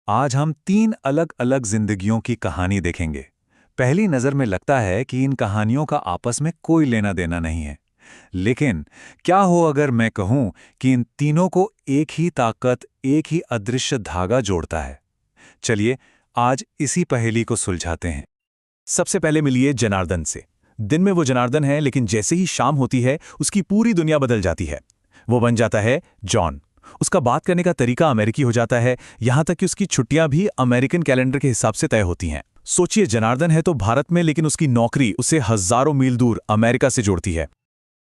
आज हम तीन अलग अलग जिंदगियों की कहानी देखेंगे। पहली नज़र में लगता है कि इन कहानियों का आपस में कोई लेना देना नहीं है। लेकिन क्या हो अगर मैं कहूं कि इन तीनों को एक ही ताकत, एक ही अदृश्य धागा जोड़ता है। चलिए आज इसी पहेली को सुलझाते हैं। सबसे पहले मिलिए जनार्दन से। दिन में वो जनार्दन है, लेकिन जैसे ही शाम होती है उसकी पूरी दुनिया बदल जाती है। वो बन जाता है जॉन। उसका बात करने का तरीका अमेरिकी हो जाता है, यहां तक कि उसकी छुट्टियां भी अमेरिकन कैलेंडर के हिसाब से तय होती हैं। सोचिए, जनार्दन है तो भारत में, लेकिन उसकी नौकरी उसे हजारों मील दूर अमेरिका से जोड़ती है।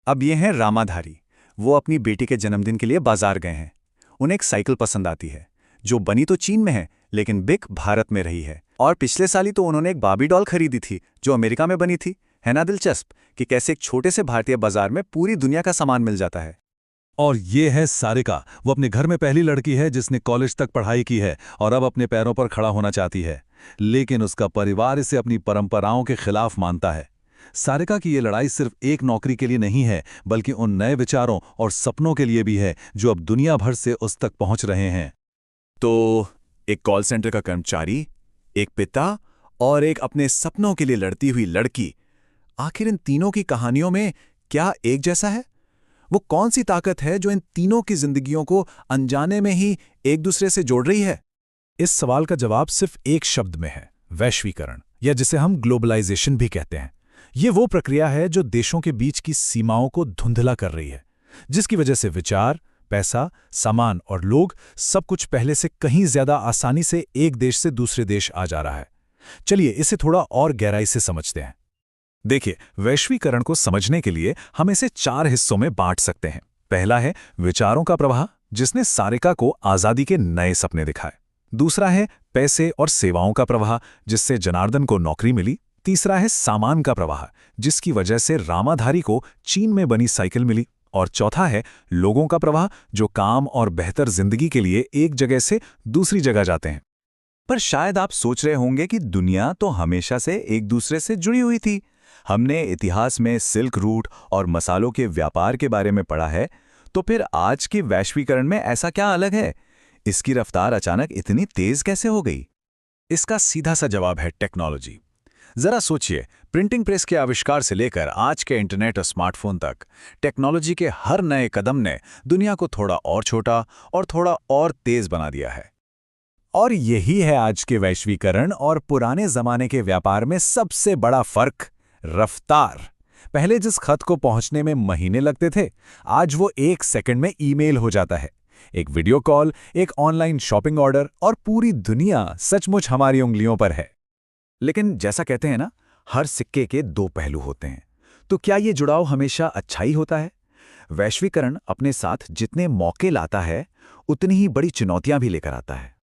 अब ये हैं रामाधारी। वो अपनी बेटी के जन्मदिन के लिए बाजार गए हैं। उन्हें एक साइकिल पसंद आती है, जो बनी तो चीन में है लेकिन बिक भारत में रही है। और पिछले साल ही तो उन्होंने एक बार्बी डॉल खरीदी थी जो अमेरिका में बनी थी। है ना दिलचस्प कि कैसे एक छोटे से भारतीय बाजार में पूरी दुनिया का सामान मिल जाता है। और ये है सारिका। वो अपने घर में पहली लड़की है जिसने कॉलेज तक पढ़ाई की है और अब अपने पैरों पर खड़ा होना चाहती है, लेकिन उसका परिवार इसे अपनी परंपराओं के खिलाफ मानता है। सारिका की ये लड़ाई सिर्फ एक नौकरी के लिए नहीं है, बल्कि उन नए विचारों और सपनों के लिए भी है जो अब दुनिया भर से उस तक पहुंच रहे हैं। तो एक कॉल सेंटर का कर्मचारी, एक पिता और एक अपने सपनों के लिए लड़ती हुई लड़की। आखिर इन तीनों की कहानियों में क्या एक जैसा है? वो कौन सी ताकत है जो इन तीनों की जिंदगियों को अनजाने में ही एक दूसरे से जोड़ रही है? इस सवाल का जवाब सिर्फ एक शब्द में है, वैश्वीकरण, या जिसे हम ग्लोबलाइजेशन भी कहते हैं। ये वो प्रक्रिया है जो देशों के बीच की सीमाओं को धुंधला कर रही है, जिसकी वजह से विचार, पैसा, सामान और लोग सब कुछ पहले से कहीं ज्यादा आसानी से एक देश से दूसरे देश आ जा रहा है। चलिए इसे थोड़ा और गहराई से समझते हैं। देखिए, वैश्वीकरण को समझने के लिए हम इसे 4 हिस्सों में बांट सकते हैं। पहला है विचारों का प्रवाह, जिसने सारिका को आजादी के नए सपने दिखाए। दूसरा है पैसे और सेवाओं का प्रवाह, जिससे जनार्दन को नौकरी मिली। तीसरा है सामान का प्रवाह, जिसकी वजह से रामाधारी को चीन में बनी साइकिल मिली। और चौथा है लोगों का प्रवाह, जो काम और बेहतर जिंदगी के लिए एक जगह से दूसरी जगह जाते हैं। पर शायद आप सोच रहे होंगे कि दुनिया तो हमेशा से एक दूसरे से जुड़ी हुई थी। हमने इतिहास में सिल्क रूट और मसालों के व्यापार के बारे में पढ़ा है, तो फिर आज के वैश्वीकरण में ऐसा क्या अलग है? इसकी रफ्तार अचानक इतनी तेज कैसे हो गई? इसका सीधा सा जवाब है टेक्नोलॉजी। जरा सोचिए, प्रिंटिंग प्रेस के आविष्कार से लेकर आज के इंटरनेट और स्मार्टफोन तक, टेक्नोलॉजी के हर नए कदम ने दुनिया को थोड़ा और छोटा और थोड़ा और तेज बना दिया है। और यही है आज के वैश्वीकरण और पुराने जमाने के व्यापार में सबसे बड़ा फर्क, रफ्तार। पहले जिस खत को पहुंचने में महीने लगते थे, आज वो 1 सेकंड में ईमेल हो जाता है। एक वीडियो कॉल, एक ऑनलाइन शॉपिंग ऑर्डर और पूरी दुनिया सचमुच हमारी उंगलियों पर है। लेकिन जैसा कहते हैं ना, हर सिक्के के 2 पहलू होते हैं। तो क्या ये जुड़ाव हमेशा अच्छा ही होता है? वैश्वीकरण अपने साथ जितने मौके लाता है, उतनी ही बड़ी चुनौतियां भी लेकर आता है।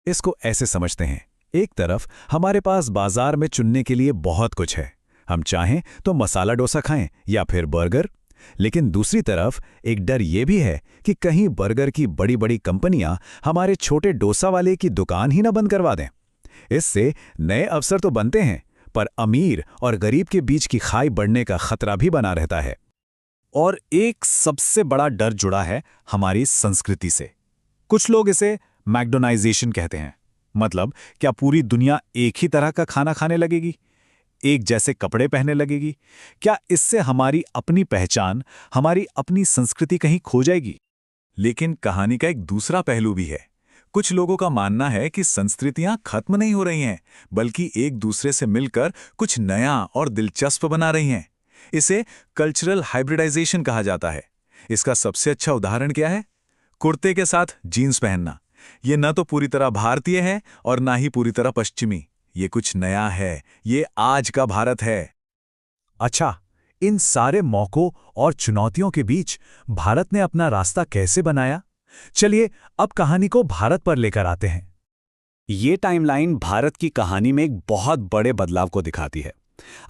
इसको ऐसे समझते हैं, एक तरफ हमारे पास बाजार में चुनने के लिए बहुत कुछ है। हम चाहें तो मसाला डोसा खाएं या फिर बर्गर। लेकिन दूसरी तरफ एक डर ये भी है कि कहीं बर्गर की बड़ी बड़ी कंपनियां हमारे छोटे डोसा वाले की दुकान ही न बंद करवा दें। इससे नए अवसर तो बनते हैं, पर अमीर और गरीब के बीच की खाई बढ़ने का खतरा भी बना रहता है। और एक सबसे बड़ा डर जुड़ा है हमारी संस्कृति से। कुछ लोग इसे मैकडोनाइजेशन कहते हैं। मतलब, क्या पूरी दुनिया एक ही तरह का खाना खाने लगेगी, एक जैसे कपड़े पहनने लगेगी? क्या इससे हमारी अपनी पहचान, हमारी अपनी संस्कृति कहीं खो जाएगी? लेकिन कहानी का एक दूसरा पहलू भी है। कुछ लोगों का मानना है कि संस्कृतियां खत्म नहीं हो रही हैं, बल्कि एक दूसरे से मिलकर कुछ नया और दिलचस्प बना रही हैं। इसे कल्चरल हाइब्रिडाइजेशन कहा जाता है। इसका सबसे अच्छा उदाहरण क्या है? कुर्ते के साथ जीन्स पहनना। ये न तो पूरी तरह भारतीय है और ना ही पूरी तरह पश्चिमी। ये कुछ नया है, ये आज का भारत है। अच्छा, इन सारे मौकों और चुनौतियों के बीच भारत ने अपना रास्ता कैसे बनाया? चलिए अब कहानी को भारत पर लेकर आते हैं। ये टाइमलाइन भारत की कहानी में एक बहुत बड़े बदलाव को दिखाती है।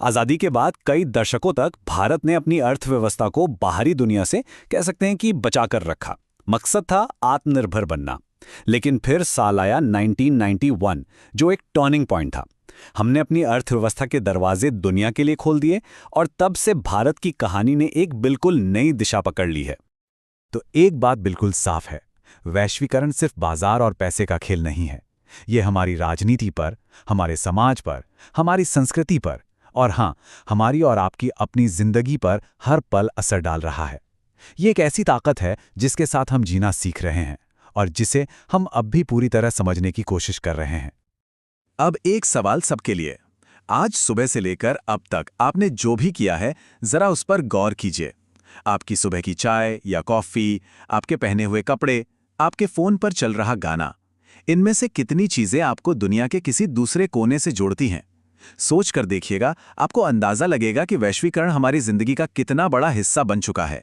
आजादी के बाद कई दशकों तक भारत ने अपनी अर्थव्यवस्था को बाहरी दुनिया से, कह सकते हैं कि, बचाकर रखा। मकसद था आत्मनिर्भर बनना। लेकिन फिर साल आया 1991, जो एक टर्निंग पॉइंट था। हमने अपनी अर्थव्यवस्था के दरवाजे दुनिया के लिए खोल दिए और तब से भारत की कहानी ने एक बिल्कुल नई दिशा पकड़ ली है। तो एक बात बिल्कुल साफ है, वैश्वीकरण सिर्फ बाजार और पैसे का खेल नहीं है। ये हमारी राजनीति पर, हमारे समाज पर, हमारी संस्कृति पर और हाँ, हमारी और आपकी अपनी जिंदगी पर हर पल असर डाल रहा है। ये एक ऐसी ताकत है जिसके साथ हम जीना सीख रहे हैं और जिसे हम अब भी पूरी तरह समझने की कोशिश कर रहे हैं। अब एक सवाल सबके लिए। आज सुबह से लेकर अब तक आपने जो भी किया है, जरा उस पर गौर कीजिए। आपकी सुबह की चाय या कॉफी, आपके पहने हुए कपड़े, आपके फोन पर चल रहा गाना, इनमें से कितनी चीजें आपको दुनिया के किसी दूसरे कोने से जोड़ती हैं? सोच कर देखिएगा, आपको अंदाजा लगेगा कि वैश्वीकरण हमारी जिंदगी का कितना बड़ा हिस्सा बन चुका है।